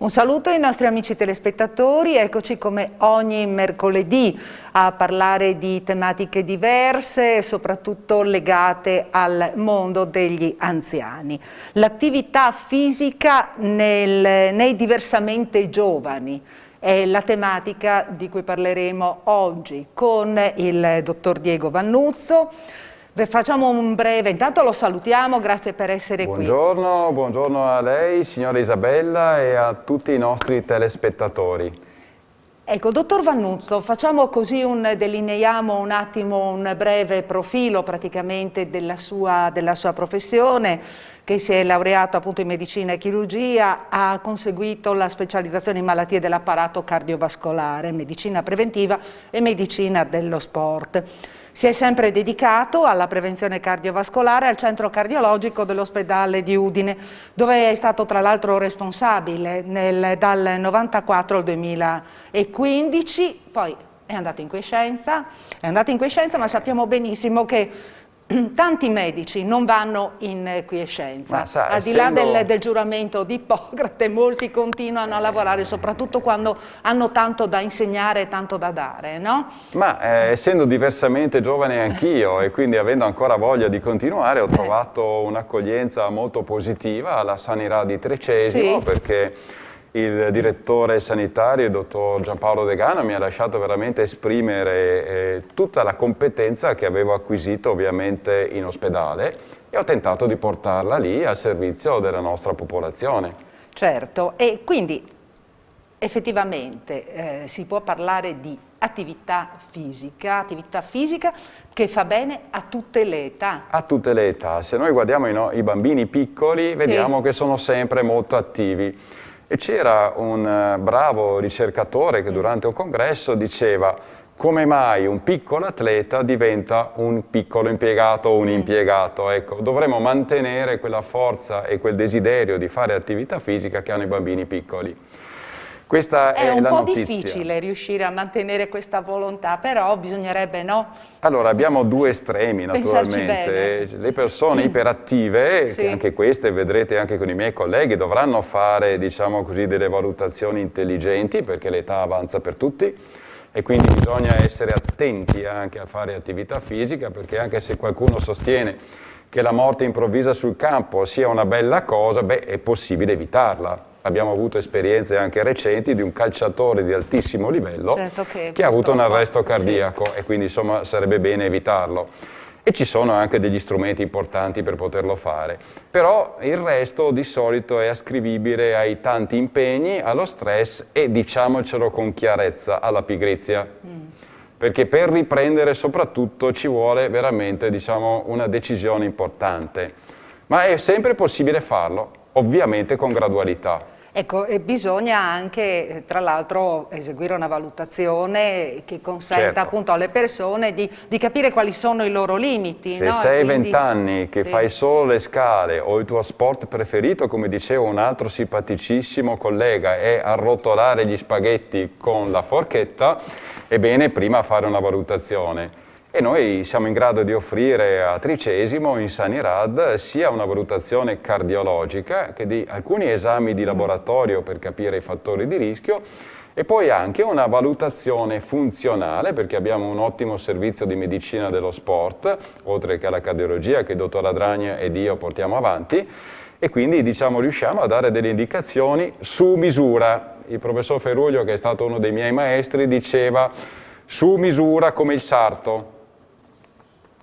Un saluto ai nostri amici telespettatori, eccoci come ogni mercoledì a parlare di tematiche diverse, soprattutto legate al mondo degli anziani. L'attività fisica nei diversamente giovani è la tematica di cui parleremo oggi con il dottor Diego Vannuzzo. Facciamo un breve, intanto lo salutiamo, grazie per essere qui. Buongiorno a lei, signora Isabella, e a tutti i nostri telespettatori. Ecco, dottor Vannuzzo, facciamo così delineiamo un attimo un breve profilo praticamente della sua professione, che si è laureato appunto in medicina e chirurgia, ha conseguito la specializzazione in malattie dell'apparato cardiovascolare, medicina preventiva e medicina dello sport. Si è sempre dedicato alla prevenzione cardiovascolare al centro cardiologico dell'ospedale di Udine, dove è stato tra l'altro responsabile dal 1994 al 2015, poi è andato in quiescenza, ma sappiamo benissimo che tanti medici non vanno in quiescenza, al di là del giuramento di Ippocrate, molti continuano a lavorare, soprattutto quando hanno tanto da insegnare e tanto da dare, no? Ma essendo diversamente giovane anch'io e quindi avendo ancora voglia di continuare, ho trovato un'accoglienza molto positiva alla Sanità di Trecesimo, perché il direttore sanitario, il dottor Giampaolo Degano, mi ha lasciato veramente esprimere tutta la competenza che avevo acquisito ovviamente in ospedale e ho tentato di portarla lì al servizio della nostra popolazione. Certo, e quindi effettivamente si può parlare di attività fisica che fa bene a tutte le età. A tutte le età. Se noi guardiamo i bambini piccoli, vediamo che sono sempre molto attivi. E c'era un bravo ricercatore che durante un congresso diceva: come mai un piccolo atleta diventa un piccolo impiegato o un impiegato? Ecco, dovremmo mantenere quella forza e quel desiderio di fare attività fisica che hanno i bambini piccoli. Questa è la notizia. È un po' difficile riuscire a mantenere questa volontà, però bisognerebbe, no? Allora, abbiamo due estremi naturalmente. Le persone iperattive, che anche queste vedrete anche con i miei colleghi, dovranno fare, diciamo così, delle valutazioni intelligenti, perché l'età avanza per tutti e quindi bisogna essere attenti anche a fare attività fisica, perché anche se qualcuno sostiene che la morte improvvisa sul campo sia una bella cosa, beh, è possibile evitarla. Abbiamo avuto esperienze anche recenti di un calciatore di altissimo livello che ha avuto un arresto cardiaco e quindi insomma sarebbe bene evitarlo. E ci sono anche degli strumenti importanti per poterlo fare. Però il resto di solito è ascrivibile ai tanti impegni, allo stress e, diciamocelo con chiarezza, alla pigrizia. Perché per riprendere soprattutto ci vuole veramente, diciamo, una decisione importante. Ma è sempre possibile farlo, ovviamente con gradualità. Ecco, e bisogna anche, tra l'altro, eseguire una valutazione che consenta appunto alle persone di capire quali sono i loro limiti. Se sei 20 anni che fai solo le scale o il tuo sport preferito, come diceva un altro simpaticissimo collega, è arrotolare gli spaghetti con la forchetta, è bene prima fare una valutazione. E noi siamo in grado di offrire a Tricesimo, in Sanirad, sia una valutazione cardiologica che di alcuni esami di laboratorio per capire i fattori di rischio e poi anche una valutazione funzionale, perché abbiamo un ottimo servizio di medicina dello sport, oltre che alla cardiologia che il dottor Ladragna ed io portiamo avanti, e quindi diciamo riusciamo a dare delle indicazioni su misura. Il professor Feruglio, che è stato uno dei miei maestri, diceva su misura come il sarto.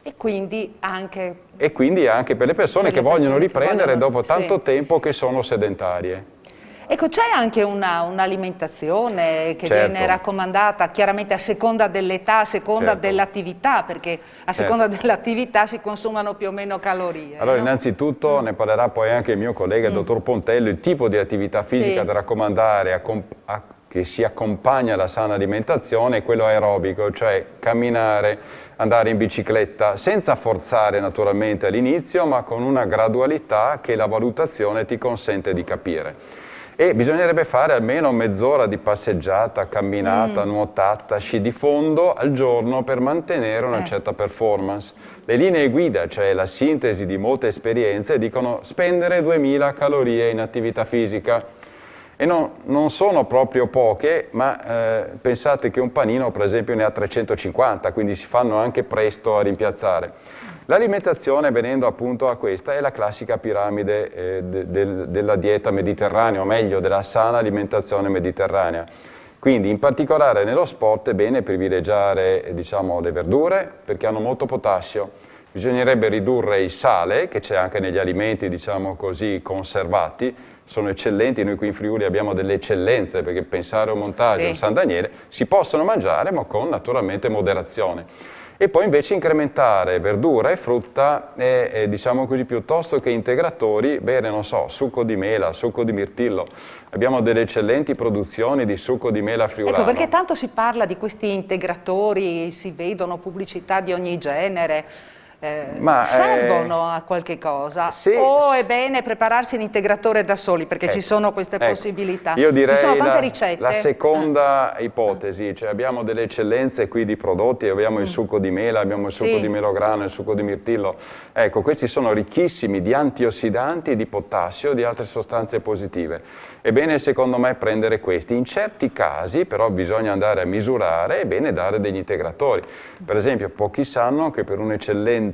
E quindi anche per le persone che vogliono riprendere dopo tanto tempo che sono sedentarie. Ecco, c'è anche un'alimentazione che viene raccomandata chiaramente a seconda dell'età, a seconda dell'attività, perché a seconda dell'attività si consumano più o meno calorie. Allora, innanzitutto ne parlerà poi anche il mio collega, il dottor Pontello, il tipo di attività fisica da raccomandare che si accompagna alla sana alimentazione è quello aerobico, cioè camminare, andare in bicicletta, senza forzare naturalmente all'inizio, ma con una gradualità che la valutazione ti consente di capire. E bisognerebbe fare almeno mezz'ora di passeggiata, camminata, nuotata, sci di fondo al giorno per mantenere una certa performance. Le linee guida, cioè la sintesi di molte esperienze, dicono spendere 2000 calorie in attività fisica. E non sono proprio poche, ma pensate che un panino per esempio ne ha 350, quindi si fanno anche presto a rimpiazzare. L'alimentazione, venendo appunto a questa, è la classica piramide della dieta mediterranea, o meglio della sana alimentazione mediterranea. Quindi in particolare nello sport è bene privilegiare diciamo, le verdure perché hanno molto potassio. Bisognerebbe ridurre il sale, che c'è anche negli alimenti diciamo così, conservati, sono eccellenti, noi qui in Friuli abbiamo delle eccellenze perché pensare a un montaggio, un San Daniele, si possono mangiare ma con naturalmente moderazione. E poi invece incrementare verdura e frutta diciamo così, piuttosto che integratori, bene, non so, succo di mela, succo di mirtillo. Abbiamo delle eccellenti produzioni di succo di mela friulano. Ecco, perché tanto si parla di questi integratori, si vedono pubblicità di ogni genere. Servono a qualche cosa o è bene prepararsi l'integratore da soli perché ci sono queste possibilità? Io direi ci sono tante ricette. La seconda ipotesi, cioè abbiamo delle eccellenze qui di prodotti, abbiamo il succo di mela, abbiamo il succo di melograno, il succo di mirtillo, ecco questi sono ricchissimi di antiossidanti, di potassio e di altre sostanze positive. È bene secondo me prendere questi, in certi casi però bisogna andare a misurare, è bene dare degli integratori. Per esempio pochi sanno che per un'eccellente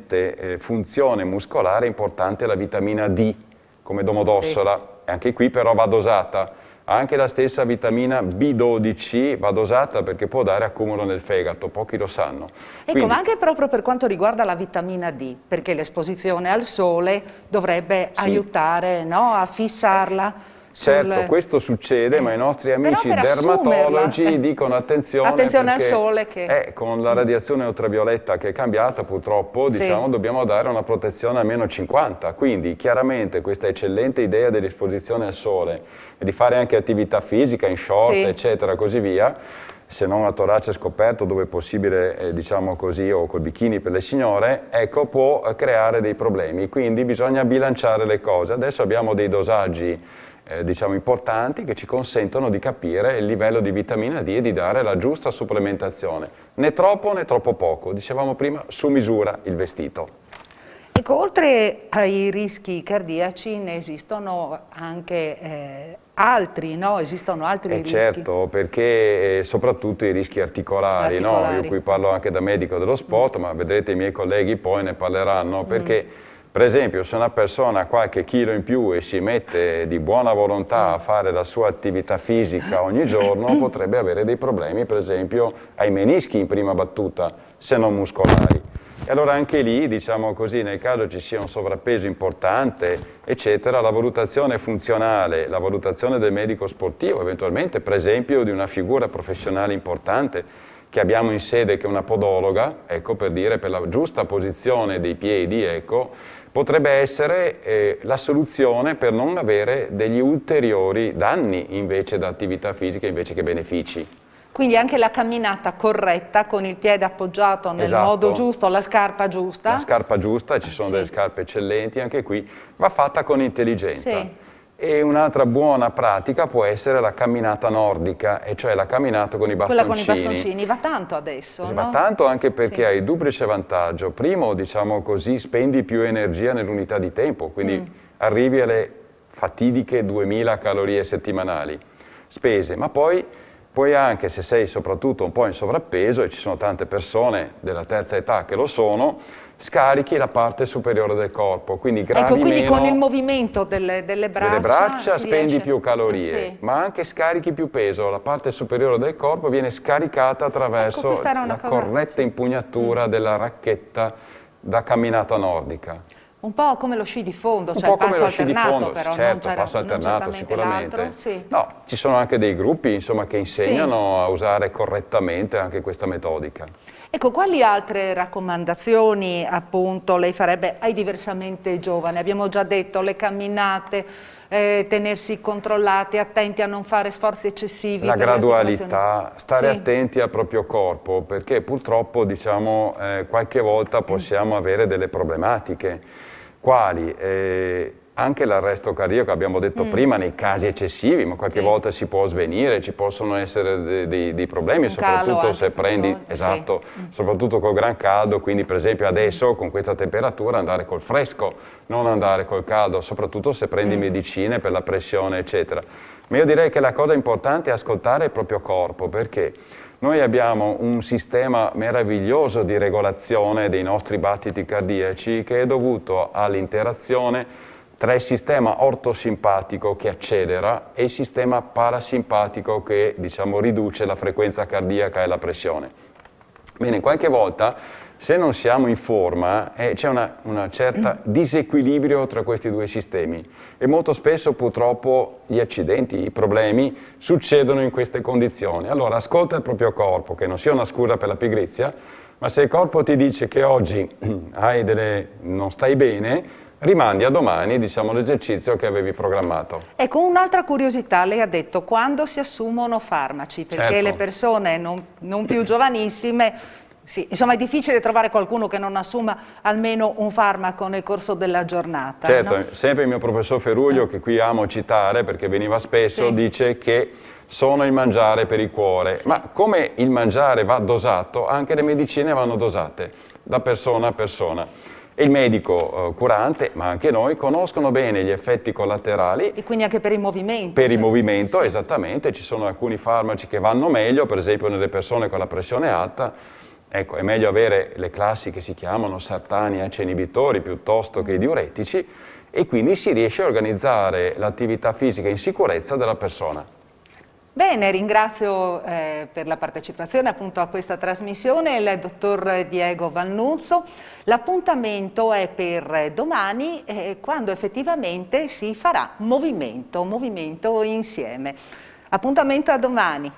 funzione muscolare è importante la vitamina D, come Domodossola, e anche qui però va dosata. Anche la stessa vitamina B12 va dosata perché può dare accumulo nel fegato, pochi lo sanno. Ecco, quindi, ma anche proprio per quanto riguarda la vitamina D, perché l'esposizione al sole dovrebbe aiutare, no, a fissarla. Certo, questo succede, ma i nostri amici dermatologi dicono attenzione al sole che... con la radiazione ultravioletta che è cambiata purtroppo, diciamo, dobbiamo dare una protezione almeno 50, quindi chiaramente questa eccellente idea dell'esposizione al sole e di fare anche attività fisica in short, eccetera, così via, se non a torace scoperto dove è possibile, diciamo così, o col bikini per le signore, ecco, può creare dei problemi, quindi bisogna bilanciare le cose. Adesso abbiamo dei dosaggi diciamo importanti che ci consentono di capire il livello di vitamina D e di dare la giusta supplementazione, né troppo poco, dicevamo prima su misura il vestito. Ecco, oltre ai rischi cardiaci ne esistono anche altri, no? Esistono altri rischi? Certo, perché soprattutto i rischi articolari, no? Io qui parlo anche da medico dello sport, ma vedrete i miei colleghi poi ne parleranno, perché per esempio se una persona ha qualche chilo in più e si mette di buona volontà a fare la sua attività fisica ogni giorno, potrebbe avere dei problemi, per esempio ai menischi in prima battuta, se non muscolari. E allora anche lì, diciamo così, nel caso ci sia un sovrappeso importante, eccetera, la valutazione funzionale, la valutazione del medico sportivo, eventualmente per esempio di una figura professionale importante che abbiamo in sede, che è una podologa, ecco, per dire, per la giusta posizione dei piedi, ecco, potrebbe essere la soluzione per non avere degli ulteriori danni invece da attività fisica invece che benefici. Quindi anche la camminata corretta, con il piede appoggiato nel modo giusto, la scarpa giusta. La scarpa giusta, ci sono delle scarpe eccellenti, anche qui va fatta con intelligenza. E un'altra buona pratica può essere la camminata nordica, e cioè la camminata con i bastoncini. Quella con i bastoncini, va tanto adesso, no? Va tanto anche perché hai il duplice vantaggio. Primo, diciamo così, spendi più energia nell'unità di tempo, quindi arrivi alle fatidiche 2000 calorie settimanali spese, ma poi puoi anche, se sei soprattutto un po' in sovrappeso, e ci sono tante persone della terza età che lo sono, scarichi la parte superiore del corpo, quindi gravi quindi meno, con il movimento delle braccia spendi più calorie, ma anche scarichi più peso, la parte superiore del corpo viene scaricata attraverso la corretta impugnatura della racchetta da camminata nordica. Un po' come lo sci di fondo, cioè il passo alternato, però certo, passo alternato sicuramente. No, ci sono anche dei gruppi, insomma, che insegnano a usare correttamente anche questa metodica. Ecco, quali altre raccomandazioni appunto lei farebbe ai diversamente giovani? Abbiamo già detto le camminate, tenersi controllati, attenti a non fare sforzi eccessivi. La gradualità, stare attenti al proprio corpo, perché purtroppo diciamo qualche volta possiamo avere delle problematiche. Quali? anche l'arresto cardiaco, abbiamo detto prima, nei casi eccessivi, ma qualche volta si può svenire, ci possono essere dei problemi, soprattutto se prendi, esatto, soprattutto col gran caldo, quindi per esempio adesso con questa temperatura andare col fresco, non andare col caldo, soprattutto se prendi medicine per la pressione, eccetera. Ma io direi che la cosa importante è ascoltare il proprio corpo, perché noi abbiamo un sistema meraviglioso di regolazione dei nostri battiti cardiaci che è dovuto all'interazione tra il sistema ortosimpatico che accelera e il sistema parasimpatico che, diciamo, riduce la frequenza cardiaca e la pressione. Bene, qualche volta, se non siamo in forma, c'è una certa disequilibrio tra questi due sistemi e molto spesso purtroppo gli accidenti, i problemi succedono in queste condizioni. Allora ascolta il proprio corpo, che non sia una scusa per la pigrizia, ma se il corpo ti dice che oggi non stai bene, rimandi a domani, diciamo, l'esercizio che avevi programmato. Ecco, un'altra curiosità, lei ha detto quando si assumono farmaci, perché le persone non più giovanissime, sì, insomma è difficile trovare qualcuno che non assuma almeno un farmaco nel corso della giornata. Certo, no? Sempre il mio professor Feruglio, che qui amo citare perché veniva spesso, dice che sono il mangiare per il cuore, ma come il mangiare va dosato, anche le medicine vanno dosate, da persona a persona. E il medico curante, ma anche noi, conoscono bene gli effetti collaterali. E quindi anche per il movimento. Per il movimento, esattamente. Ci sono alcuni farmaci che vanno meglio, per esempio nelle persone con la pressione alta. Ecco, è meglio avere le classi che si chiamano sartani ACE inibitori piuttosto che i diuretici e quindi si riesce a organizzare l'attività fisica in sicurezza della persona. Bene, ringrazio per la partecipazione appunto a questa trasmissione il dottor Diego Vannuzzo. L'appuntamento è per domani quando effettivamente si farà movimento insieme. Appuntamento a domani.